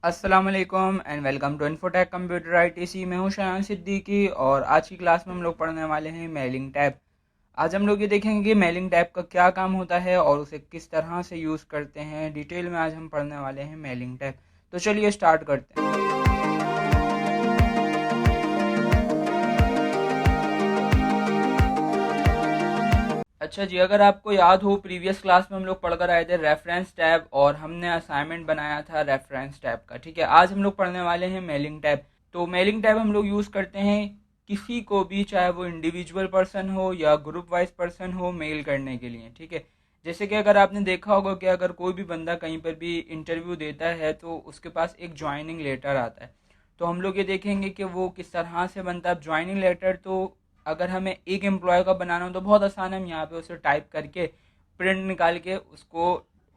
अस्सलाम वालेकुम and welcome to Infotech computer ITC. मैं हूं शायान सिद्दीकी और आज की क्लास में हम लोग पढ़ने वाले हैं मेलिंग टैब। आज हम लोग ये देखेंगे कि मेलिंग टैब का क्या काम होता है और उसे किस तरह से यूज़ करते हैं। डिटेल में आज हम पढ़ने वाले हैं मेलिंग टैब। तो चलिए स्टार्ट करते हैं। अच्छा जी, अगर आपको याद हो प्रीवियस क्लास में हम लोग पढ़कर आए थे रेफरेंस टैब और हमने असाइनमेंट बनाया था रेफरेंस टैब का। ठीक है, आज हम लोग पढ़ने वाले हैं मेलिंग टैब। तो मेलिंग टैब हम लोग यूज़ करते हैं किसी को भी, चाहे वो इंडिविजुअल पर्सन हो या ग्रुप वाइज पर्सन हो, मेल करने के लिए। ठीक है, जैसे कि अगर आपने देखा होगा कि अगर कोई भी बंदा कहीं पर भी इंटरव्यू देता है तो उसके पास एक ज्वाइनिंग लेटर आता है। तो हम लोग ये देखेंगे कि वो किस तरह से बनता है। ज्वाइनिंग लेटर तो अगर हमें एक एम्प्लॉय का बनाना हो तो बहुत आसान है, हम यहाँ पे उसे टाइप करके प्रिंट निकाल के उसको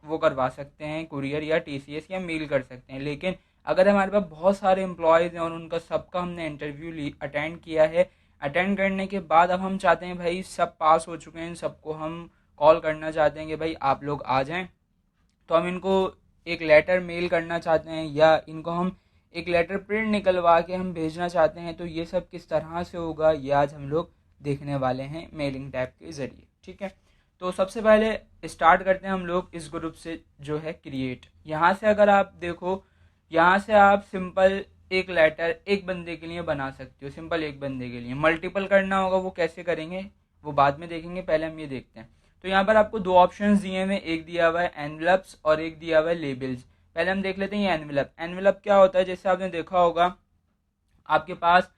वो करवा सकते हैं, कुरियर या टीसीएस या मेल कर सकते हैं। लेकिन अगर हमारे पास बहुत सारे एम्प्लॉयज़ हैं और उनका सबका हमने इंटरव्यू अटेंड किया है, अटेंड करने के बाद अब हम चाहते हैं भाई सब पास हो चुके हैं, सबको हम कॉल करना चाहते हैं कि भाई आप लोग आ जाएं, तो हम इनको एक लेटर मेल करना चाहते हैं या इनको हम एक लेटर प्रिंट निकलवा के हम भेजना चाहते हैं। तो ये सब किस तरह से होगा ये आज हम लोग देखने वाले हैं मेलिंग टैब के ज़रिए। ठीक है, तो सबसे पहले स्टार्ट करते हैं हम लोग इस ग्रुप से जो है क्रिएट। यहाँ से अगर आप देखो, यहाँ से आप सिंपल एक लेटर एक बंदे के लिए बना सकते हो। सिंपल एक बंदे के लिए मल्टीपल करना होगा, वो कैसे करेंगे वो बाद में देखेंगे, पहले हम ये देखते हैं। तो यहाँ पर आपको दो ऑप्शंस दिए हुए हैं, एक दिया हुआ है एनवलप्स और एक दिया हुआ है लेबल्स। पहले हम देख लेते हैं ये एनवलप। एनवलप क्या होता है, जैसे आपने देखा होगा आपके पास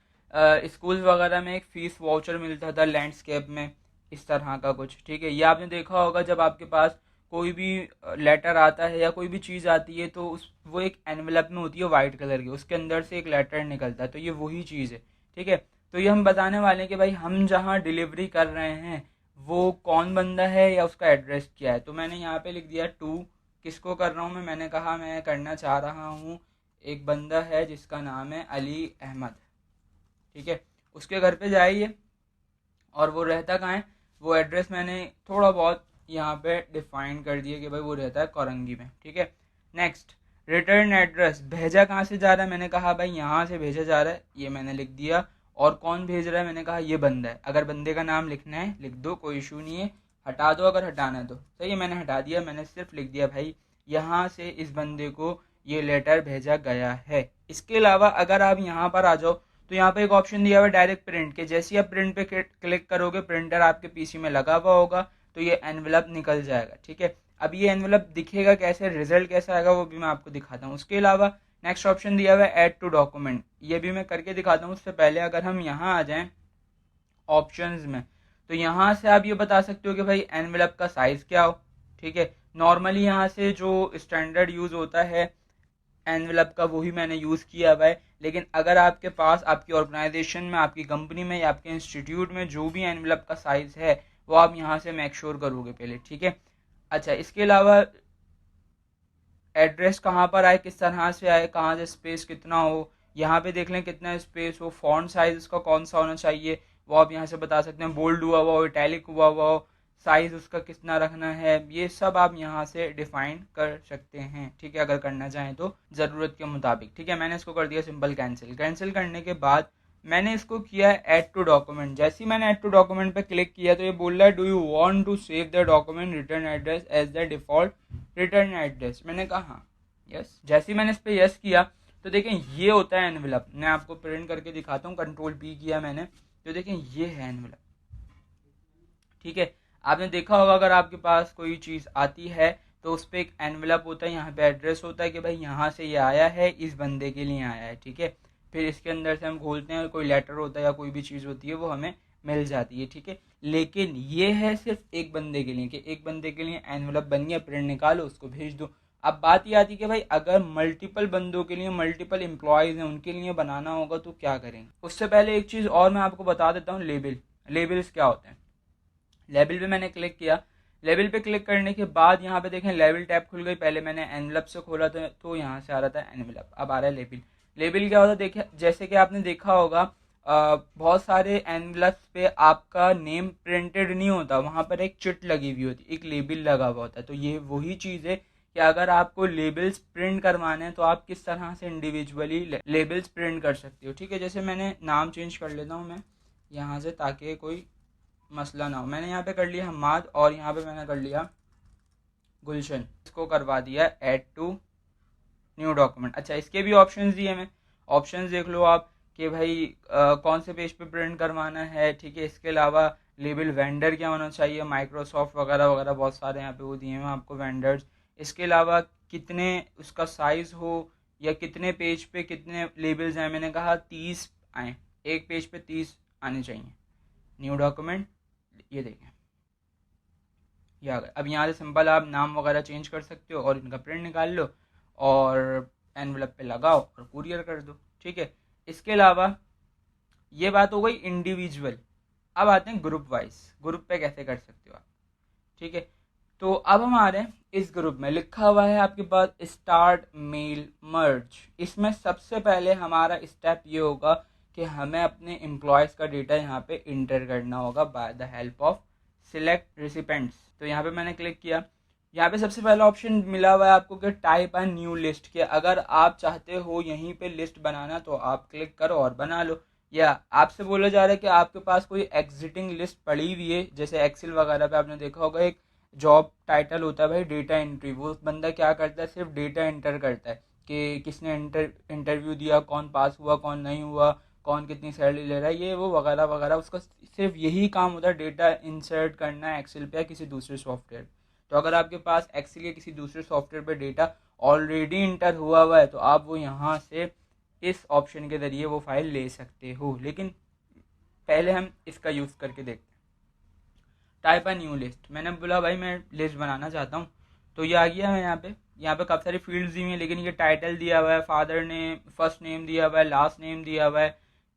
स्कूल वगैरह में एक फीस वाउचर मिलता था लैंडस्केप में, इस तरह का कुछ। ठीक है, ये आपने देखा होगा जब आपके पास कोई भी लेटर आता है या कोई भी चीज़ आती है तो उस वो एक एनवलप में होती है वाइट कलर की, उसके अंदर से एक लेटर निकलता है। तो ये वही चीज़ है। ठीक है, तो ये हम बताने वाले हैं कि भाई हम जहाँ डिलीवरी कर रहे हैं वो कौन बंदा है या उसका एड्रेस क्या है। तो मैंने यहाँ पे लिख दिया टू, किसको कर रहा हूँ मैंने कहा मैं करना चाह रहा हूँ एक बंदा है जिसका नाम है अली अहमद। ठीक है, उसके घर पे जाइए और वो रहता कहाँ है, वो एड्रेस मैंने थोड़ा बहुत यहाँ पे डिफाइन कर दिया कि भाई वो रहता है कोरंगी में। ठीक है, नेक्स्ट रिटर्न एड्रेस, भेजा कहाँ से जा रहा है, मैंने कहा भाई यहाँ से भेजा जा रहा है, ये मैंने लिख दिया। और कौन भेज रहा है, मैंने कहा ये बंदा है। अगर बंदे का नाम लिखना है लिख दो, कोई इशू नहीं है, हटा दो अगर हटाना है तो। सही है, मैंने हटा दिया, मैंने सिर्फ लिख दिया भाई यहाँ से इस बंदे को ये लेटर भेजा गया है। इसके अलावा अगर आप यहाँ पर आ जाओ तो यहाँ पे एक ऑप्शन दिया हुआ है डायरेक्ट प्रिंट के। जैसे ही आप प्रिंट पे क्लिक करोगे, प्रिंटर आपके पीसी में लगा हुआ होगा तो ये एनवेलप निकल जाएगा। ठीक है, अब ये एनवेलप दिखेगा कैसे, रिजल्ट कैसा आएगा वो भी मैं आपको दिखाता हूँ। उसके अलावा नेक्स्ट ऑप्शन दिया हुआ है ऐड टू डॉक्यूमेंट, ये भी मैं करके दिखाता हूँ। उससे पहले अगर हम यहाँ आ जाएं ऑप्शंस में, तो यहाँ से आप ये बता सकते हो कि भाई एनवेलप का साइज क्या हो। ठीक है, नॉर्मली यहाँ से जो स्टैंडर्ड यूज होता है एनवेलप का वही मैंने यूज़ किया हुआ है। लेकिन अगर आपके पास आपकी ऑर्गेनाइजेशन में, आपकी कंपनी में या आपके इंस्टीट्यूट में जो भी एनवेलप का साइज़ है वो आप यहाँ से मेक श्योर करोगे पहले। ठीक है, अच्छा इसके अलावा एड्रेस कहाँ पर आए, किस तरह से आए, कहाँ से स्पेस कितना हो, यहाँ पे देख लें कितना स्पेस हो, फॉन्ट साइज उसका कौन सा होना चाहिए वो आप यहाँ से बता सकते हैं, बोल्ड हुआ हुआ हो, इटैलिक हुआ हुआ हो, साइज उसका कितना रखना है, ये सब आप यहाँ से डिफाइन कर सकते हैं। ठीक है, अगर करना चाहें तो ज़रूरत के मुताबिक। ठीक है, मैंने इसको कर दिया सिंपल कैंसिल। कैंसिल करने के बाद मैंने इसको किया ऐड टू डॉक्यूमेंट। जैसे ही मैंने ऐड टू डॉक्यूमेंट पे क्लिक किया तो ये बोल रहा है do you want to save the document return address as the default return address. मैंने कहा हाँ, यस। जैसे ही मैंने इस पर यस किया तो देखें ये होता है एनवेलप। मैं आपको प्रिंट करके दिखाता हूँ, कंट्रोल पी किया मैंने तो देखें ये है एनवेलप। ठीक है, आपने देखा होगा अगर आपके पास कोई चीज़ आती है तो उस पर एक एनवेलप होता है, यहाँ पे एड्रेस होता है कि भाई यहाँ से ये आया है, इस बंदे के लिए आया है। ठीक है, फिर इसके अंदर से हम खोलते हैं और कोई लेटर होता है या कोई भी चीज़ होती है वो हमें मिल जाती है। ठीक है, लेकिन ये है सिर्फ एक बंदे के लिए कि एक बंदे के लिए एनवेलप बन गया, प्रिंट निकालो उसको भेज दो। अब बात ये आती है कि भाई अगर मल्टीपल बंदों के लिए, मल्टीपल एम्प्लॉयज़ हैं उनके लिए बनाना होगा तो क्या करेंगे। उससे पहले एक चीज़ और मैं आपको बता देता हूँ, लेबल। लेबल्स क्या होते हैं। लेबल पे मैंने क्लिक किया, लेबल पे क्लिक करने के बाद यहाँ पे देखें लेबल टैब खुल गई। पहले मैंने एनवेलप से खोला था तो यहाँ से आ रहा था एनवेलप, अब आ रहा है लेबल। लेबल क्या होता है, देखिए जैसे कि आपने देखा होगा बहुत सारे एनवेलप्स पे आपका नेम प्रिंटेड नहीं होता, वहाँ पर एक चिट लगी हुई होती, एक लेबल लगा हुआ होता है। तो ये वही चीज़ है कि कि अगर आपको लेबल्स प्रिंट करवाने हैं तो आप किस तरह से इंडिविजुअली लेबल्स प्रिंट कर सकते हो। ठीक है, जैसे मैंने नाम चेंज कर लेता हूँ मैं यहाँ से, ताकि कोई मसला ना हो। मैंने यहाँ पे कर लिया हम्माद और यहाँ पे मैंने कर लिया गुलशन, इसको करवा दिया ऐड टू न्यू डॉक्यूमेंट। अच्छा, इसके भी ऑप्शंस दिए मैं, ऑप्शंस देख लो आप कि भाई कौन से पेज पे प्रिंट करवाना है। ठीक है, इसके अलावा लेबल वेंडर क्या होना चाहिए, माइक्रोसॉफ्ट वगैरह वगैरह बहुत सारे यहाँ पे वो दिए हैं आपको वेंडर्स। इसके अलावा कितने उसका साइज हो या कितने पेज पे कितने लेबल्स हैं, मैंने कहा 30 आए, एक पेज पे 30 आने चाहिए। न्यू डॉक्यूमेंट, ये देखें ये आ गए। अब यहाँ से सिंपल आप नाम वगैरह चेंज कर सकते हो और इनका प्रिंट निकाल लो और एनवलप पे लगाओ और कुरियर कर दो। ठीक है, इसके अलावा ये बात हो गई इंडिविजुअल। अब आते हैं ग्रुप वाइज, ग्रुप पे कैसे कर सकते हो आप। ठीक है, तो अब हम आ रहे हैं इस ग्रुप में, लिखा हुआ है आपके पास स्टार्ट मेल मर्ज। इसमें सबसे पहले हमारा स्टेप ये होगा कि हमें अपने एम्प्लॉयज़ का डेटा यहाँ पे इंटर करना होगा by the help of select recipients. तो यहाँ पे मैंने क्लिक किया, यहाँ पे सबसे पहला ऑप्शन मिला हुआ है आपको कि टाइप अ न्यू लिस्ट के। अगर आप चाहते हो यहीं पे लिस्ट बनाना तो आप क्लिक करो और बना लो, या आपसे बोला जा रहा है कि आपके पास कोई एग्जिटिंग लिस्ट पड़ी हुई है, जैसे एक्सेल वगैरह पे आपने देखा होगा एक जॉब टाइटल होता है भाई डेटा एंट्री। वो बंदा क्या करता है, सिर्फ डेटा एंटर करता है कि किसने इंटरव्यू दिया, कौन पास हुआ कौन नहीं हुआ, कौन कितनी सैलरी ले रहा है, ये वो वगैरह वगैरह। उसका सिर्फ यही काम होता है, डेटा इंसर्ट करना है एक्सेल पे या किसी दूसरे सॉफ्टवेयर। तो अगर आपके पास एक्सेल या किसी दूसरे सॉफ्टवेयर पे डेटा ऑलरेडी इंटर हुआ हुआ है तो आप वो यहाँ से इस ऑप्शन के ज़रिए वो फाइल ले सकते हो। लेकिन पहले हम इसका यूज़ करके देखते हैं। टाइप अ न्यू लिस्ट, मैंने बोला भाई मैं लिस्ट बनाना चाहता हूँ, तो ये आ गया है यहाँ पे काफ़ी सारी फील्ड्स दी हुई हैं, लेकिन ये टाइटल दिया हुआ है, फादर नेम, फर्स्ट नेम दिया हुआ है, लास्ट नेम दिया हुआ है,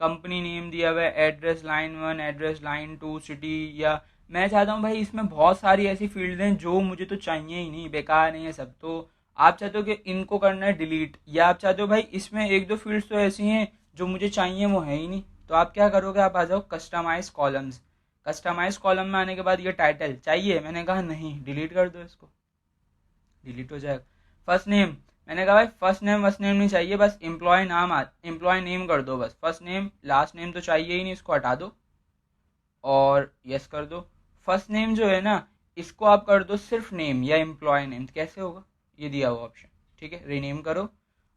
कंपनी नेम दिया हुआ है, address line 1, address line 2, city. या मैं चाहता हूँ भाई इसमें बहुत सारी ऐसी फील्ड हैं जो मुझे तो चाहिए ही नहीं, बेकार नहीं है सब। तो आप चाहते हो कि इनको करना है डिलीट, या आप चाहते हो भाई इसमें एक दो फील्ड्स तो ऐसी हैं जो मुझे चाहिए वो है ही नहीं, तो आप क्या करोगे, आप आ जाओ कस्टमाइज कॉलम्स। कस्टमाइज कॉलम में आने के बाद ये टाइटल चाहिए, मैंने कहा नहीं, डिलीट कर दो इसको, डिलीट हो जाएगा। फर्स्ट नेम, मैंने कहा भाई फर्स्ट नेम नहीं चाहिए, बस एम्प्लॉय नाम एम्प्लॉय नेम कर दो, बस फर्स्ट नेम, लास्ट नेम तो चाहिए ही नहीं, इसको हटा दो और यस कर दो। फर्स्ट नेम जो है ना इसको आप कर दो सिर्फ नेम या एम्प्लॉय नेम, कैसे होगा, ये दिया हुआ ऑप्शन। ठीक है, रीनेम करो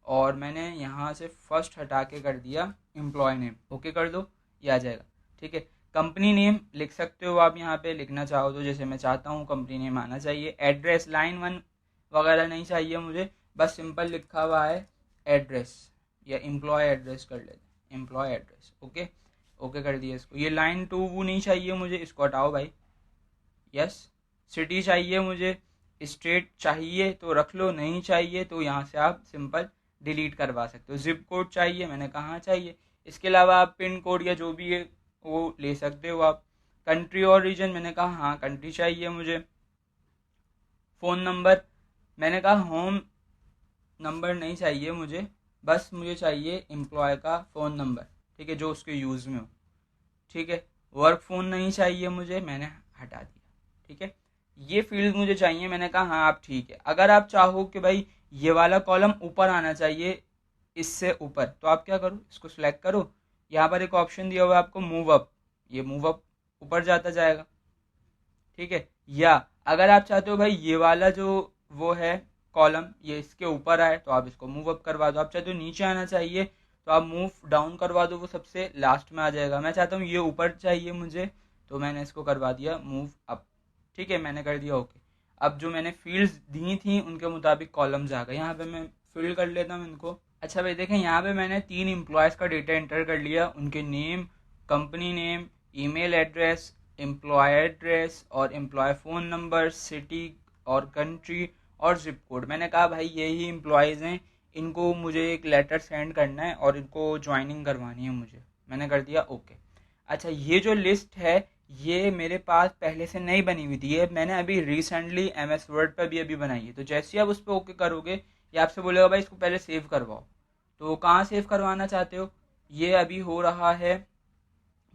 और मैंने यहाँ से फर्स्ट हटा के कर दिया एम्प्लॉय नेम, ओके कर दो, ये आ जाएगा। ठीक है, कंपनी नेम लिख सकते हो आप यहाँ पे, लिखना चाहो तो, जैसे मैं चाहता हूँ कंपनी नेम आना चाहिए। एड्रेस लाइन 1 वगैरह नहीं चाहिए मुझे, बस सिंपल लिखा हुआ है एड्रेस, या एम्प्लॉय एड्रेस कर लेते, एम्प्लॉय एड्रेस, ओके ओके कर दिया इसको। ये लाइन 2 वो नहीं चाहिए मुझे, इसको हटाओ भाई, यस। सिटी चाहिए मुझे, स्टेट चाहिए तो रख लो, नहीं चाहिए तो यहाँ से आप सिंपल डिलीट करवा सकते हो। जिप कोड चाहिए, मैंने कहा चाहिए। इसके अलावा आप पिन कोड या जो भी है वो ले सकते हो आप। कंट्री और रीजन, मैंने कहा हाँ कंट्री चाहिए मुझे। फ़ोन नंबर, मैंने कहा होम नंबर नहीं चाहिए मुझे, बस मुझे चाहिए एम्प्लॉय का फ़ोन नंबर, ठीक है, जो उसके यूज़ में हो। ठीक है, वर्क फ़ोन नहीं चाहिए मुझे, मैंने हटा दिया। ठीक है, ये फील्ड मुझे चाहिए, मैंने कहा हाँ आप ठीक है। अगर आप चाहो कि भाई ये वाला कॉलम ऊपर आना चाहिए इससे ऊपर, तो आप क्या करो, इसको सिलेक्ट करो, यहाँ पर एक ऑप्शन दिया हुआ है आपको मूव अप, ये मूव अप ऊपर जाता जाएगा। ठीक है, या अगर आप चाहते हो भाई ये वाला जो वो है कॉलम ये इसके ऊपर आए तो आप इसको मूव अप करवा दो। आप चाहते हो नीचे आना चाहिए तो आप मूव डाउन करवा दो, वो सबसे लास्ट में आ जाएगा। मैं चाहता हूँ ये ऊपर चाहिए मुझे, तो मैंने इसको करवा दिया मूव अप। ठीक है, मैंने कर दिया ओके। अब जो मैंने फील्ड्स दी थी उनके मुताबिक कॉलम्स आ गए, यहाँ पे मैं फिल कर लेता हूँ इनको। अच्छा भाई देखें, यहाँ पे मैंने 3 एम्प्लॉयज़ का डेटा एंटर कर लिया, उनके name, company name, email address, employ address और एम्प्लॉय फ़ोन नंबर, सिटी और कंट्री और जिप कोड। मैंने कहा भाई यही एम्प्लॉयज़ हैं, इनको मुझे एक लेटर सेंड करना है और इनको ज्वाइनिंग करवानी है मुझे, मैंने कर दिया ओके। अच्छा, ये जो लिस्ट है ये मेरे पास पहले से नहीं बनी हुई थी, ये मैंने अभी रिसेंटली MS वर्ड पर भी अभी बनाई है। तो जैसे आप उस पर ओके करोगे ये आपसे बोलेगा भाई इसको पहले सेव करवाओ। तो कहाँ सेव करवाना चाहते हो, ये अभी हो रहा है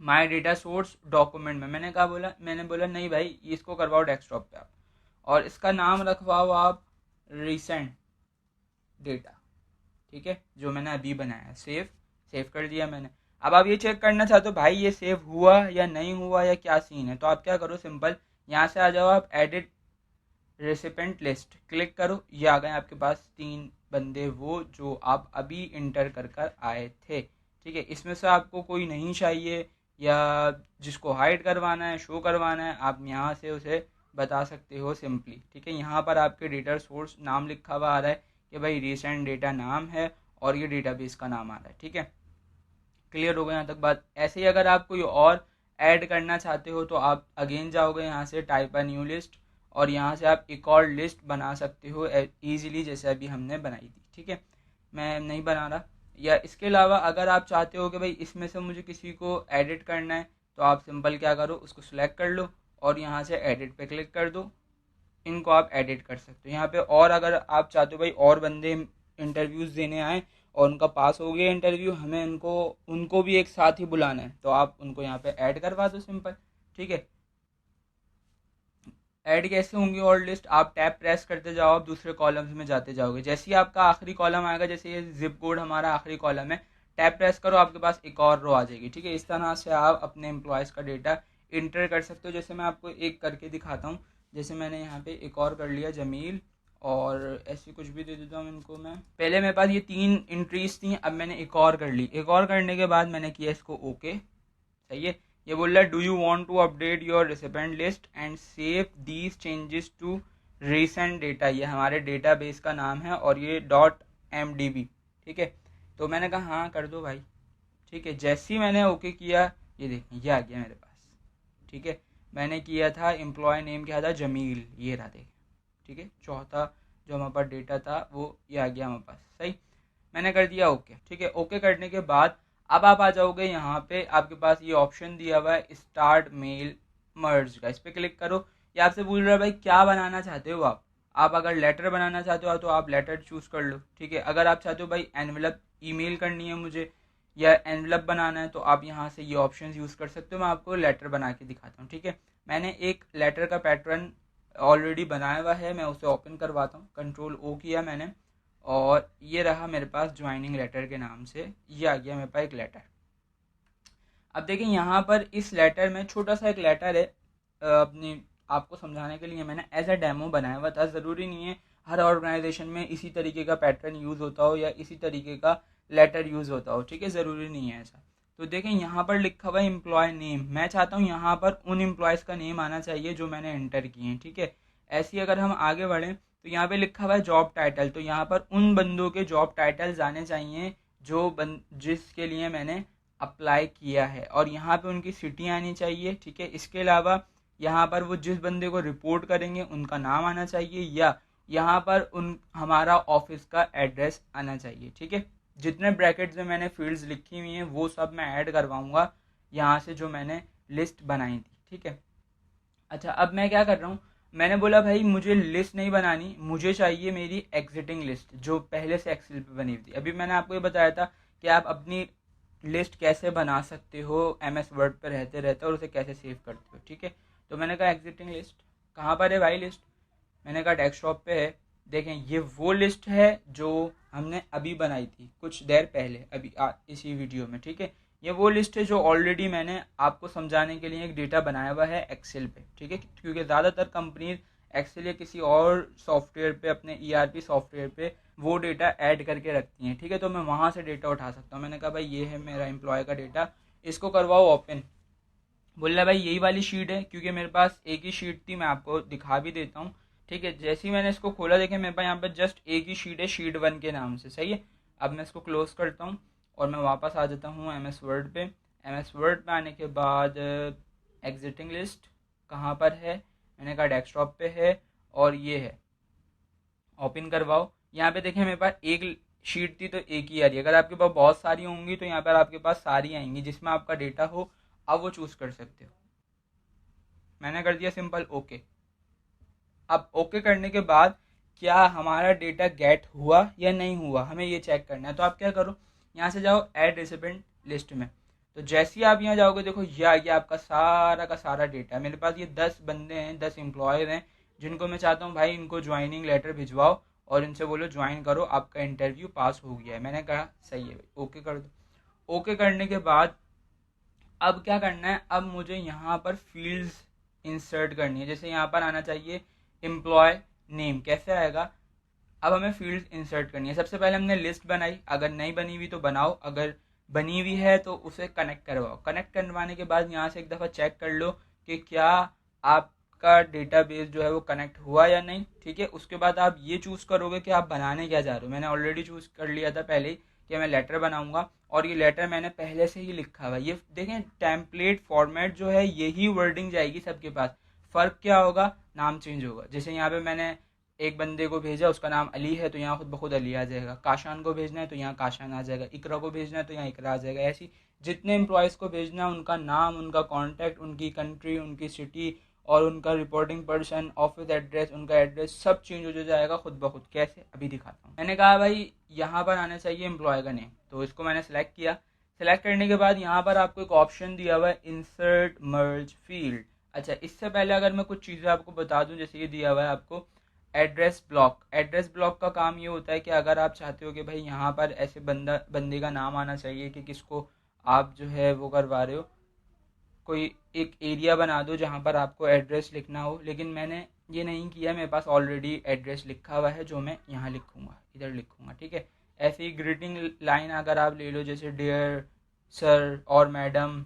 माई डेटा सोर्स डॉक्यूमेंट में। मैंने बोला नहीं भाई इसको करवाओ डेस्कटॉप पे आप, और इसका नाम रखवाओ आप रिसेंट डेटा, ठीक है, जो मैंने अभी बनाया, सेव कर दिया मैंने। अब आप ये चेक करना चाहते हो भाई ये सेव हुआ या नहीं हुआ या क्या सीन है, तो आप क्या करो, सिंपल यहाँ से आ जाओ, आप एडिट रेसिपेंट लिस्ट क्लिक करो, ये आ गए आपके पास 3 बंदे वो जो आप अभी इंटर कर कर आए थे, ठीक है। इसमें से आपको कोई नहीं चाहिए या जिसको हाइड करवाना है, शो करवाना है, आप यहाँ से उसे बता सकते हो सिंपली, ठीक है। यहाँ पर आपके डेटा सोर्स नाम लिखा हुआ आ रहा है कि भाई रिसेंट डेटा नाम है और ये डेटाबेस का नाम आ रहा है, ठीक है। क्लियर हो गया यहाँ तक बात। ऐसे ही अगर आप कोई और ऐड करना चाहते हो तो आप अगेन जाओगे यहाँ से टाइप अ न्यू लिस्ट और यहाँ से आप एक और लिस्ट बना सकते हो ईजिली, जैसे अभी हमने बनाई थी, ठीक है। मैं नहीं बना रहा। या इसके अलावा अगर आप चाहते हो कि भाई इसमें से मुझे किसी को एडिट करना है तो आप सिंपल क्या करो, उसको सिलेक्ट कर लो और यहाँ से एडिट पे क्लिक कर दो, इनको आप एडिट कर सकते हो यहाँ पे। और अगर आप चाहते हो भाई और बंदे इंटरव्यूज़ देने आए और उनका पास हो गया इंटरव्यू, हमें उनको भी एक साथ ही बुलाना है, तो आप उनको यहाँ पे ऐड करवा दो सिंपल, ठीक है। ऐड कैसे होंगी और लिस्ट, आप टैब प्रेस करते जाओ, आप दूसरे कॉलम्स में जाते जाओगे, जैसे ही आपका आखिरी कॉलम आएगा, जैसे ये जिप कोड हमारा आखिरी कॉलम है, टैब प्रेस करो, आपके पास एक और रो आ जाएगी, ठीक है। इस तरह से आप अपने एम्प्लॉयज़ का डेटा इंटर कर सकते हो। जैसे मैं आपको एक करके दिखाता हूँ, जैसे मैंने यहाँ पे एक और कर लिया जमील, और ऐसी कुछ भी दे देता हूँ इनको मैं। पहले मेरे पास ये 3 एंट्रीज थी, अब मैंने एक और कर ली, एक और करने के बाद मैंने किया इसको ओके, सही है। ये बोल रहा है do you want to update your recipient list and save these changes to recent data, ये हमारे डेटाबेस का नाम है और ये .mdb, ठीक है। तो मैंने कहा हाँ कर दो भाई, ठीक है। जैसे ही मैंने ओके किया, ये देखें ये आ गया मेरे पास, ठीक है। मैंने किया था एम्प्लॉय नेम क्या था, जमील, ये रहा देखें, ठीक है। चौथा जो हमारे पास डेटा था वो ये आ गया हमारे पास, सही। मैंने कर दिया ओके, ठीक है। ओके करने के बाद अब आप आ जाओगे यहाँ पे, आपके पास ये ऑप्शन दिया हुआ है स्टार्ट मेल मर्ज का, इस पर क्लिक करो। ये आपसे पूछ रहा है भाई क्या बनाना चाहते हो आप अगर लेटर बनाना चाहते हो तो आप लेटर चूज कर लो, ठीक है। अगर आप चाहते हो भाई एनवेलप ईमेल करनी है मुझे या एनवेलप बनाना है तो आप यहाँ से ये ऑप्शन यूज़ कर सकते हो। मैं आपको लेटर बना के दिखाता हूँ, ठीक है। मैंने एक लेटर का पैटर्न ऑलरेडी बनाया हुआ है, मैं उसे ओपन करवाता हूँ। कंट्रोल ओ किया मैंने और ये रहा मेरे पास ज्वाइनिंग लेटर के नाम से, ये आ गया मेरे पास एक लेटर। अब देखिए यहाँ पर इस लेटर में छोटा सा एक लेटर है, अपनी आपको समझाने के लिए मैंने एज अ डेमो बनाया हुआ था। ज़रूरी नहीं है हर ऑर्गेनाइजेशन में इसी तरीके का पैटर्न यूज़ होता हो या इसी तरीके का लेटर यूज़ होता हो, ठीक है, ज़रूरी नहीं है ऐसा। तो देखें यहाँ पर लिखा हुआ है एम्प्लॉय नेम, मैं चाहता हूँ यहाँ पर उन एम्प्लॉयज़ का नेम आना चाहिए जो मैंने एंटर किए हैं, ठीक है। ऐसे ही अगर हम आगे बढ़ें तो यहाँ पे लिखा हुआ है जॉब टाइटल, तो यहाँ पर उन बंदों के जॉब टाइटल्स आने चाहिए जिसके लिए मैंने अप्लाई किया है, और यहाँ पे उनकी सिटी आनी चाहिए, ठीक है। इसके अलावा यहाँ पर वो जिस बंदे को रिपोर्ट करेंगे उनका नाम आना चाहिए, या यहाँ पर उन हमारा ऑफिस का एड्रेस आना चाहिए, ठीक है। जितने ब्रैकेट्स में मैंने फील्ड्स लिखी हुई हैं वो सब मैं ऐड करवाऊँगा यहाँ से जो मैंने लिस्ट बनाई थी, ठीक है। अच्छा अब मैं क्या कर रहा हूँ, मैंने बोला भाई मुझे लिस्ट नहीं बनानी, मुझे चाहिए मेरी एग्जिटिंग लिस्ट जो पहले से एक्सेल पे बनी हुई थी। अभी मैंने आपको ये बताया था कि आप अपनी लिस्ट कैसे बना सकते हो MS वर्ड पे रहते रहते और उसे कैसे सेव करते हो, ठीक है। तो मैंने कहा एग्जिटिंग लिस्ट कहाँ पर है भाई लिस्ट, मैंने कहा डेस्कटॉप पे है। देखें ये वो लिस्ट है जो हमने अभी बनाई थी कुछ देर पहले, अभी इसी वीडियो में, ठीक है। ये वो लिस्ट है जो ऑलरेडी मैंने आपको समझाने के लिए एक डेटा बनाया हुआ है एक्सेल पे, ठीक है। क्योंकि ज़्यादातर कंपनीज एक्सेल या किसी और सॉफ्टवेयर पे, अपने ERP सॉफ्टवेयर पे वो डेटा ऐड करके रखती हैं, ठीक है। तो मैं वहाँ से डेटा उठा सकता हूँ। मैंने कहा भाई ये है मेरा एम्प्लॉय का डेटा, इसको करवाओ ओपन। बोल रहा है भाई यही वाली शीट है, क्योंकि मेरे पास एक ही शीट थी, मैं आपको दिखा भी देता हूँ, ठीक है। जैसे ही मैंने इसको खोला, देखें मेरे पास यहाँ पर जस्ट एक ही शीट है, शीट 1 के नाम से, सही है। अब मैं इसको क्लोज करता हूँ और मैं वापस आ जाता हूँ MS वर्ड पे। MS वर्ड पे आने के बाद एग्जिटिंग लिस्ट कहाँ पर है, मैंने कहा डेस्कटॉप पे है और ये है, ओपन करवाओ। यहाँ पे देखें मेरे पास एक शीट थी तो एक ही आ रही है, अगर आपके पास बहुत सारी होंगी तो यहाँ पर आपके पास सारी आएंगी, जिसमें आपका डेटा हो आप वो चूज़ कर सकते हो। मैंने कर दिया सिंपल ओके। अब ओके करने के बाद क्या हमारा डेटा गेट हुआ या नहीं हुआ, हमें ये चेक करना है। तो आप क्या करो, यहाँ से जाओ ऐड रिसिपेंट लिस्ट में, तो जैसे ही आप यहाँ जाओगे देखो ये आ गया आपका सारा का सारा डेटा। मेरे पास ये 10 बंदे हैं, 10 एम्प्लॉयर हैं जिनको मैं चाहता हूँ भाई इनको ज्वाइनिंग लेटर भिजवाओ और इनसे बोलो ज्वाइन करो, आपका इंटरव्यू पास हो गया है। मैंने कहा सही है भाई, ओके कर दो। ओके करने के बाद अब क्या करना है, अब मुझे यहाँ पर फील्ड्स इंसर्ट करनी है। जैसे यहाँ पर आना चाहिए एम्प्लॉय नेम, कैसे आएगा, अब हमें फील्ड इंसर्ट करनी है। सबसे पहले हमने लिस्ट बनाई, अगर नहीं बनी हुई तो बनाओ, अगर बनी हुई है तो उसे कनेक्ट करवाओ। कनेक्ट करवाने के बाद यहाँ से एक दफ़ा चेक कर लो कि क्या आपका डेटाबेस जो है वो कनेक्ट हुआ या नहीं। ठीक है, उसके बाद आप ये चूज़ करोगे कि आप बनाने क्या जा रहे हो। मैंने ऑलरेडी चूज़ कर लिया था पहले ही कि मैं लेटर बनाऊंगा, और ये लेटर मैंने पहले से ही लिखा हुआ है। ये देखें टेम्पलेट फॉर्मेट जो है यही वर्डिंग जाएगी सबके पास। फ़र्क क्या होगा, नाम चेंज होगा। जैसे यहाँ पे मैंने एक बंदे को भेजा, उसका नाम अली है तो यहाँ खुद ब खुद अली आ जाएगा। काशान को भेजना है तो यहाँ काशान आ जाएगा। इकरा को भेजना है तो यहाँ इकरा आ जाएगा। ऐसी जितने एम्प्लॉयज़ को भेजना है उनका नाम, उनका कॉन्टैक्ट, उनकी कंट्री, उनकी सिटी और उनका रिपोर्टिंग पर्सन, ऑफिस एड्रेस, उनका एड्रेस सब चेंज हो जाएगा खुद ब खुद। कैसे, अभी दिखाता हूँ। मैंने कहा भाई यहाँ पर आना चाहिए एम्प्लॉय का नेम, तो इसको मैंने सेलेक्ट किया। सेलेक्ट करने के बाद यहाँ पर आपको एक ऑप्शन दिया हुआ है इंसर्ट मर्ज फील्ड। अच्छा, इससे पहले अगर मैं कुछ चीज़ें आपको बता दूं, जैसे ये दिया हुआ है आपको एड्रेस ब्लॉक। एड्रेस ब्लॉक का काम ये होता है कि अगर आप चाहते हो कि भाई यहाँ पर ऐसे बंदे का नाम आना चाहिए कि किसको आप जो है वो करवा रहे हो, कोई एक एरिया बना दो जहाँ पर आपको एड्रेस लिखना हो। लेकिन मैंने ये नहीं किया, मेरे पास ऑलरेडी एड्रेस लिखा हुआ है जो मैं यहाँ लिखूँगा, इधर लिखूँगा। ठीक है, ऐसे ही ग्रीटिंग लाइन अगर आप ले लो, जैसे डियर सर और मैडम,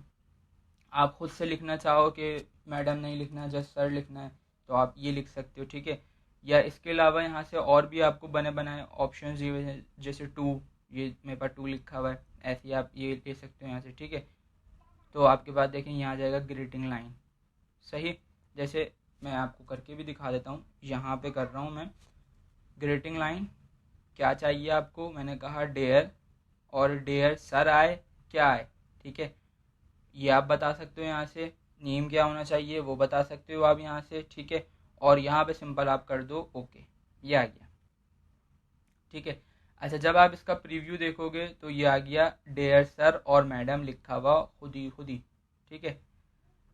आप खुद से लिखना चाहो कि मैडम नहीं लिखना, जस्ट सर लिखना है, तो आप ये लिख सकते हो। ठीक है, या इसके अलावा यहाँ से और भी आपको बने बनाए ऑप्शन दिए हुए हैं, जैसे टू, ये मेरे पास टू लिखा हुआ है, ऐसे ही आप ये ले सकते हो यहाँ से। ठीक है, तो आपके पास देखें यहाँ आ जाएगा ग्रीटिंग लाइन। सही, जैसे मैं आपको करके भी दिखा देता हूँ, यहाँ पे कर रहा हूँ मैं ग्रीटिंग लाइन। क्या चाहिए आपको, मैंने कहा डेयर, और डेयर सर आए क्या आए। ठीक है, ये आप बता सकते हो यहाँ से। नेम क्या होना चाहिए वो बता सकते हो आप यहाँ से। ठीक है, और यहाँ पे सिंपल आप कर दो ओके, ये आ गया। ठीक है, अच्छा जब आप इसका प्रीव्यू देखोगे तो ये आ गया डेयर सर और मैडम लिखा हुआ खुद ही। ठीक है,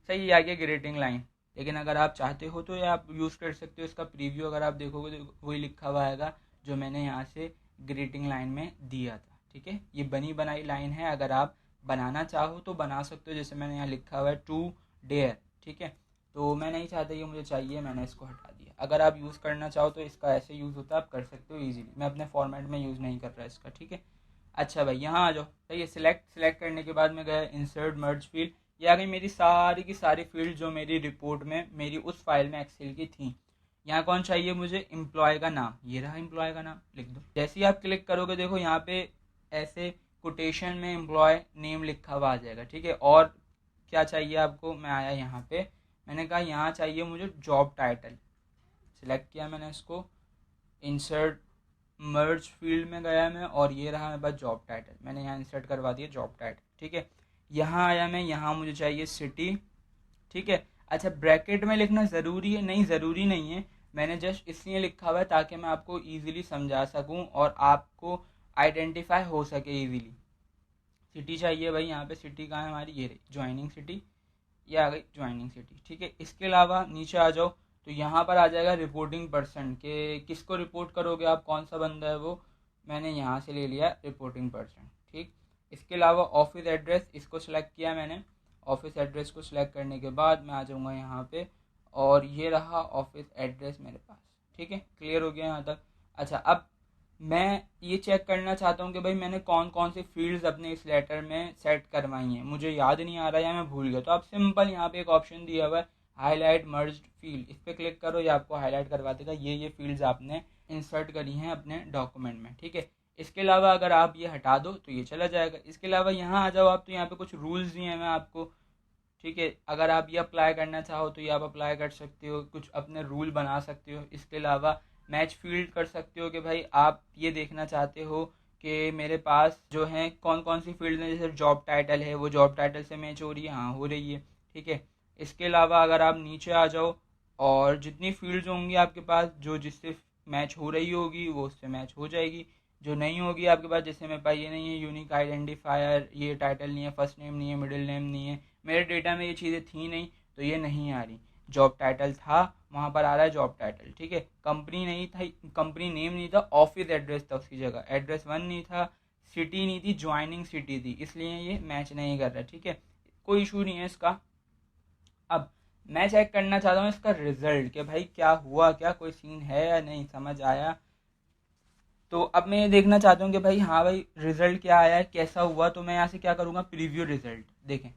सही, ये आ गया ग्रीटिंग लाइन। लेकिन अगर आप चाहते हो तो ये आप यूज़ कर सकते हो इसका प्रीव्यू। अगर आप देखोगे तो वही लिखा हुआ आएगा जो मैंने यहाँ से ग्रीटिंग लाइन में दिया था। ठीक है, ये बनी बनाई लाइन है, अगर आप बनाना चाहो तो बना सकते हो। जैसे मैंने यहाँ लिखा हुआ है टू डेयर। ठीक है, तो मैं नहीं चाहता ये मुझे चाहिए, मैंने इसको हटा दिया। अगर आप यूज़ करना चाहो तो इसका ऐसे यूज़ होता है, आप कर सकते हो ईजिली। मैं अपने फॉर्मेट में यूज़ नहीं कर रहा इसका। ठीक है, अच्छा भाई यहाँ आ जाओ। सही है, सिलेक्ट करने के बाद मैं गया इंसर्ट मर्ज फील्ड। ये आ गई मेरी सारी की सारी फील्ड जो मेरी रिपोर्ट में मेरी उस फाइल में एक्सेल की थी। यहाँ कौन चाहिए मुझे, एम्प्लॉय का नाम, ये रहा एम्प्लॉय का नाम, लिख दो। जैसे ही आप क्लिक करोगे देखो यहाँ पे ऐसे कोटेशन में एम्प्लॉय नेम लिखा हुआ आ जाएगा। ठीक है, और क्या चाहिए आपको, मैं आया यहाँ पे, मैंने कहा यहाँ चाहिए मुझे जॉब टाइटल। सिलेक्ट किया मैंने इसको, इंसर्ट मर्ज फील्ड में गया मैं, और ये रहा मेरे पास जॉब टाइटल, मैंने यहाँ इंसर्ट करवा दिया जॉब टाइटल। ठीक है, यहाँ आया मैं, यहाँ मुझे चाहिए सिटी। ठीक है, अच्छा ब्रैकेट में लिखना ज़रूरी है, नहीं ज़रूरी नहीं है, मैंने जस्ट इसलिए लिखा हुआ है ताकि मैं आपको ईजिली समझा सकूँ और आपको आइडेंटिफाई हो सके ईजिली। सिटी चाहिए भाई, यहाँ पे सिटी कहाँ है हमारी, ये रही ज्वाइनिंग सिटी, ये आ गई ज्वाइनिंग सिटी। ठीक है, इसके अलावा नीचे आ जाओ तो यहाँ पर आ जाएगा रिपोर्टिंग पर्सन, के किसको रिपोर्ट करोगे आप, कौन सा बंदा है वो, मैंने यहाँ से ले लिया रिपोर्टिंग पर्सन। ठीक, इसके अलावा ऑफिस एड्रेस, इसको सिलेक्ट किया मैंने। ऑफिस एड्रेस को सिलेक्ट करने के बाद मैं आ जाऊँगा यहाँ पे, और ये रहा ऑफिस एड्रेस मेरे पास। ठीक है, क्लियर हो गया यहाँ तक। अच्छा, अब मैं ये चेक करना चाहता हूँ कि भाई मैंने कौन कौन सी फील्ड्स अपने इस लेटर में सेट करवाई हैं, मुझे याद नहीं आ रहा है या मैं भूल गया। तो आप सिंपल यहाँ पे एक ऑप्शन दिया हुआ है हाईलाइट मर्ज्ड फील्ड, इस पर क्लिक करो, ये आपको हाईलाइट करवा देगा ये फील्ड्स आपने इंसर्ट करी हैं अपने डॉक्यूमेंट में। ठीक है, इसके अलावा अगर आप ये हटा दो तो ये चला जाएगा। इसके अलावा यहाँ आ जाओ आप, तो यहाँ पे कुछ रूल्स दिए हैं मैं आपको। ठीक है, अगर आप ये अप्लाई करना चाहो तो ये आप अप्लाई कर सकते हो, कुछ अपने रूल बना सकते हो। इसके अलावा मैच फील्ड कर सकते हो कि भाई आप ये देखना चाहते हो कि मेरे पास जो है कौन कौन सी फील्ड है, जैसे जॉब टाइटल है वो जॉब टाइटल से मैच हो रही है, हाँ हो रही है। ठीक है, इसके अलावा अगर आप नीचे आ जाओ और जितनी फील्ड्स होंगी आपके पास जो जिससे मैच हो रही होगी वो उससे मैच हो जाएगी, जो नहीं होगी आपके पास, जैसे मेरे पास ये नहीं है यूनिक आइडेंटिफायर, ये टाइटल नहीं है, फर्स्ट नेम नहीं है, मिडिल नेम नहीं है, मेरे डेटा में ये चीज़ें थी नहीं तो ये नहीं आ रही। जॉब टाइटल था, वहाँ पर आ रहा है जॉब टाइटल, ठीक है। कंपनी नहीं था, कंपनी नेम नहीं था, ऑफिस एड्रेस था उसकी जगह, एड्रेस 1 नहीं था, सिटी नहीं थी, ज्वाइनिंग सिटी थी, इसलिए ये मैच नहीं कर रहा, ठीक है। कोई इशू नहीं है इसका। अब मैं चेक करना चाहता हूँ इसका रिजल्ट कि भाई क्या हुआ, क्या कोई सीन है या नहीं, समझ आया। तो अब मैं ये देखना चाहता हूँ कि भाई हाँ भाई रिजल्ट क्या आया है, कैसा हुआ। तो मैं यहाँ से क्या करूँगा, प्रीव्यू रिजल्ट देखें,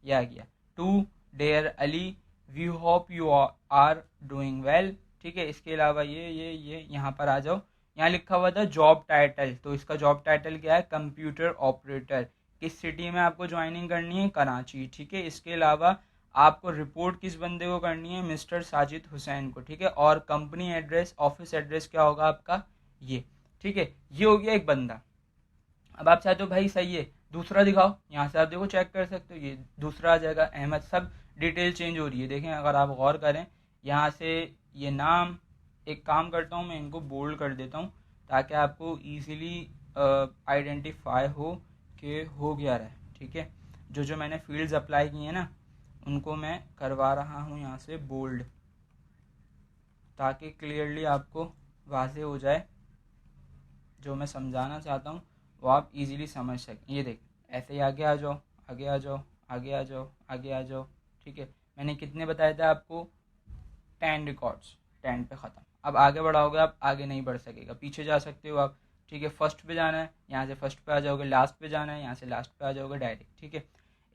ये आ गया। To dear Ali, we hope you are doing well, ठीक है। इसके अलावा ये यहाँ पर आ जाओ, यहाँ लिखा हुआ था जॉब टाइटल, तो इसका जॉब टाइटल क्या है, कंप्यूटर ऑपरेटर। किस सिटी में आपको ज्वाइनिंग करनी है, कराची, ठीक है। इसके अलावा आपको रिपोर्ट किस बंदे को करनी है, मिस्टर साजिद हुसैन को, ठीक है। और कंपनी एड्रेस, ऑफिस एड्रेस क्या होगा आपका, ये, ठीक है। ये हो गया एक बंदा। अब आप चाहते हो भाई सही है, दूसरा दिखाओ, यहाँ से आप देखो चेक कर सकते हो, ये दूसरा आ जाएगा अहमद। सब डिटेल चेंज हो रही है, देखें अगर आप गौर करें यहाँ से, ये नाम, एक काम करता हूँ मैं इनको बोल्ड कर देता हूँ ताकि आपको ईजिली आइडेंटिफाई हो कि हो गया रहा है, ठीक है। जो जो मैंने फील्ड्स अप्लाई किए हैं ना, उनको मैं करवा रहा हूँ यहाँ से बोल्ड, ताकि क्लियरली आपको वाज़ेह हो जाए जो मैं समझाना चाहता हूँ, वो आप इजीली समझ सकें। ये देख, ऐसे ही आगे आ जाओ, आगे आ जाओ, आगे आ जाओ, आगे आ जाओ, ठीक है। मैंने कितने बताए थे आपको, 10 रिकॉर्ड्स, 10 पे ख़त्म। अब आगे बढ़ाओगे आप, आगे नहीं बढ़ सकेगा, पीछे जा सकते हो आप, ठीक है। फर्स्ट पे जाना है, यहाँ से फर्स्ट पे आ जाओगे, लास्ट पे जाना है, यहाँ से लास्ट पे आ जाओगे डायरेक्ट, ठीक है।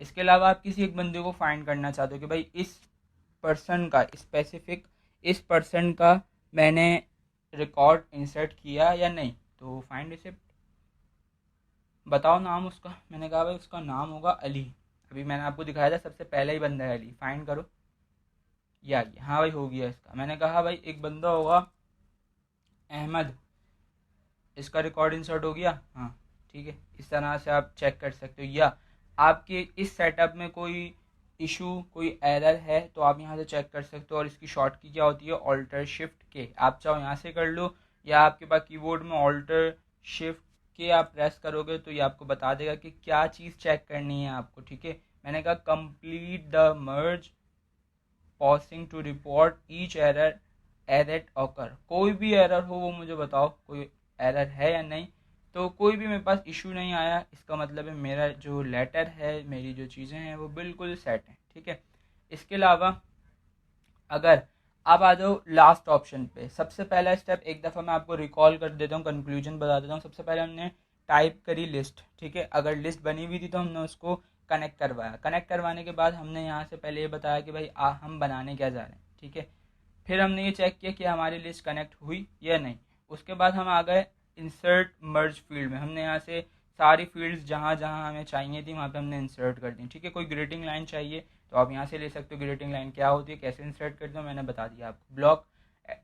इसके अलावा आप किसी एक बंदे को फाइंड करना चाहते हो कि भाई इस पर्सन का, स्पेसिफिक इस पर्सन का मैंने रिकॉर्ड इंसर्ट किया या नहीं। तो फाइंड रिसिप्ट, बताओ नाम उसका। मैंने कहा भाई उसका नाम होगा अली, अभी मैंने आपको दिखाया था सबसे पहला ही बंदा है अली, फाइंड करो, ये आ गया। हाँ भाई हो गया इसका। मैंने कहा भाई एक बंदा होगा अहमद, इसका रिकॉर्ड इंसर्ट हो गया, हाँ ठीक है। इस तरह से आप चेक कर सकते हो। या आपके इस सेटअप में कोई इशू, कोई एरर है, तो आप यहाँ से चेक कर सकते हो। और इसकी शॉर्ट की क्या होती है, ऑल्टर शिफ्ट के, आप चाहो यहाँ से कर लो, या आपके पास कीबोर्ड में ऑल्टर शिफ्ट के आप प्रेस करोगे तो ये आपको बता देगा कि क्या चीज़ चेक करनी है आपको, ठीक है। मैंने कहा complete the merge parsing to report each error error occur, कोई भी एरर हो वो मुझे बताओ, कोई एरर है या नहीं। तो कोई भी मेरे पास इशू नहीं आया, इसका मतलब है मेरा जो लेटर है, मेरी जो चीज़ें हैं वो बिल्कुल सेट हैं, ठीक है। इसके अलावा अगर आप आ जाओ लास्ट ऑप्शन पे, सबसे पहला स्टेप एक दफ़ा मैं आपको रिकॉल कर देता हूँ, कंक्लूजन बता देता हूँ। सबसे पहले हमने टाइप करी लिस्ट, ठीक है। अगर लिस्ट बनी हुई थी तो हमने उसको कनेक्ट करवाया, कनेक्ट करवाने के बाद हमने यहाँ से पहले ये बताया कि भाई हम बनाने क्या जा रहे हैं, ठीक है। फिर हमने ये चेक किया कि हमारी लिस्ट कनेक्ट हुई या नहीं। उसके बाद हम आ गए इंसर्ट मर्ज फील्ड में, हमने यहाँ से सारी फील्ड्स जहाँ जहाँ हमें चाहिए थी वहाँ पे हमने इंसर्ट कर दी, ठीक है। कोई ग्रीटिंग लाइन चाहिए तो आप यहाँ से ले सकते हो, ग्रीटिंग लाइन क्या होती है, कैसे इंसर्ट करते हो, मैंने बता दिया आपको। ब्लॉक,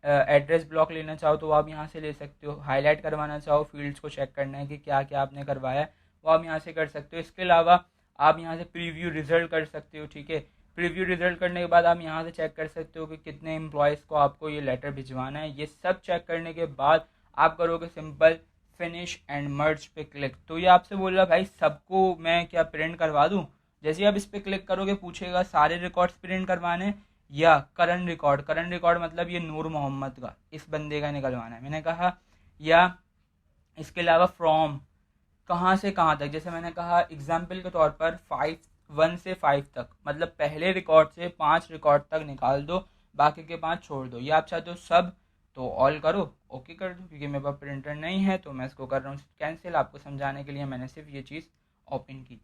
एड्रेस ब्लॉक लेना चाहो तो आप यहाँ से ले सकते हो। हाईलाइट करवाना चाहो, फील्ड्स को चेक करना है कि क्या क्या आपने करवाया है, वो आप यहाँ से कर सकते हो। इसके अलावा आप यहाँ से प्रीव्यू रिजल्ट कर सकते हो, ठीक है। प्रीव्यू रिजल्ट करने के बाद आप यहाँ से चेक कर सकते हो कि कितने एम्प्लॉयज़ को आपको ये लेटर भिजवाना है। ये सब चेक करने के बाद आप करोगे सिंपल फिनिश एंड मर्ज पे क्लिक। तो ये आपसे बोल रहा भाई सबको मैं क्या प्रिंट करवा दूँ। जैसे ही आप इस पर क्लिक करोगे पूछेगा सारे रिकॉर्ड्स प्रिंट करवाने या करंट रिकॉर्ड, करंट रिकॉर्ड मतलब ये नूर मोहम्मद का, इस बंदे का निकलवाना है। मैंने कहा या इसके अलावा फ्रॉम, कहाँ से कहाँ तक, जैसे मैंने कहा एग्जाम्पल के तौर पर 1 से 5 तक, मतलब पहले रिकॉर्ड से 5 रिकॉर्ड तक निकाल दो, बाकी के 5 छोड़ दो। ये आप चाहते हो सब तो ऑल करो, ओके कर दो, क्योंकि मेरे पास प्रिंटर नहीं है तो मैं इसको कर रहा हूँ कैंसिल। आपको समझाने के लिए मैंने सिर्फ ये चीज़ ओपन की।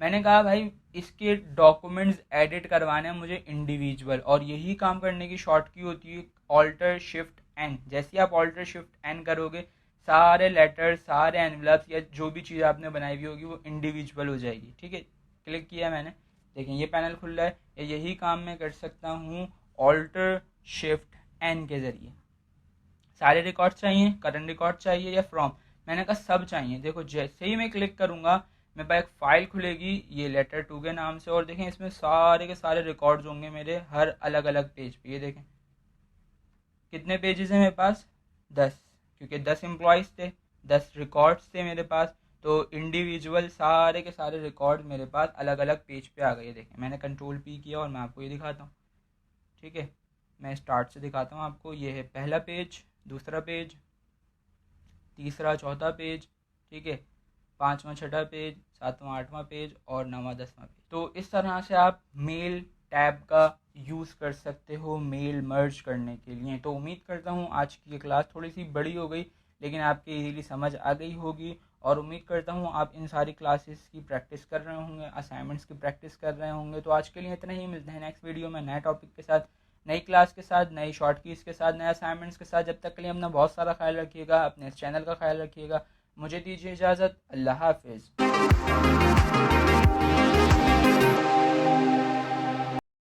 मैंने कहा भाई इसके डॉक्यूमेंट्स एडिट करवाने हैं मुझे इंडिविजुअल, और यही काम करने की शॉर्ट की होती है ऑल्टर शिफ्ट एन। जैसे ही आप ऑल्टर शिफ्ट एन करोगे सारे लेटर, सारे एनवलप्स या जो भी चीज़ आपने बनाई हुई होगी वो इंडिविजुअल हो जाएगी, ठीक है। क्लिक किया मैंने, देखें ये पैनल खुल रहा है। यही काम मैं कर सकता हूँ ऑल्टर शिफ्ट एन के ज़रिए। सारे रिकॉर्ड चाहिए, करंट रिकॉर्ड चाहिए या फ्रॉम, मैंने कहा सब चाहिए। देखो जैसे ही मैं क्लिक करूँगा मेरे पास एक फ़ाइल खुलेगी ये लेटर 2 के नाम से, और देखें इसमें सारे के सारे रिकॉर्ड्स होंगे मेरे हर अलग अलग पेज पे। ये देखें कितने पेजेस हैं मेरे पास, 10, क्योंकि 10 एम्प्लॉयज़ थे, 10 रिकॉर्ड्स थे मेरे पास, तो इंडिविजुअल सारे के सारे रिकॉर्ड मेरे पास अलग अलग पेज पे आ गए। देखें मैंने कंट्रोल पी किया और मैं आपको ये दिखाता हूँ, ठीक है, मैं स्टार्ट से दिखाता हूँ आपको। ये है पहला पेज, दूसरा पेज, तीसरा चौथा पेज, ठीक है, पाँचवा छठा पेज, सातवां आठवां पेज और नौवां दसवां पेज। तो इस तरह से आप मेल टैब का यूज़ कर सकते हो मेल मर्ज करने के लिए। तो उम्मीद करता हूँ आज की ये क्लास थोड़ी सी बड़ी हो गई, लेकिन आपके इजीली समझ आ गई होगी। और उम्मीद करता हूँ आप इन सारी क्लासेस की प्रैक्टिस कर रहे होंगे, असाइनमेंट्स की प्रैक्टिस कर रहे होंगे। तो आज के लिए इतना ही, मिलते हैं नेक्स्ट वीडियो में नए टॉपिक के साथ, नई क्लास के साथ, नई शॉर्ट कीज़ के साथ, नए असाइनमेंट्स के साथ। जब तक के लिए अपना बहुत सारा ख्याल रखिएगा, अपने इस चैनल का ख्याल रखिएगा। मुझे दीजिए इजाज़त। अल्लाह हाफिज़।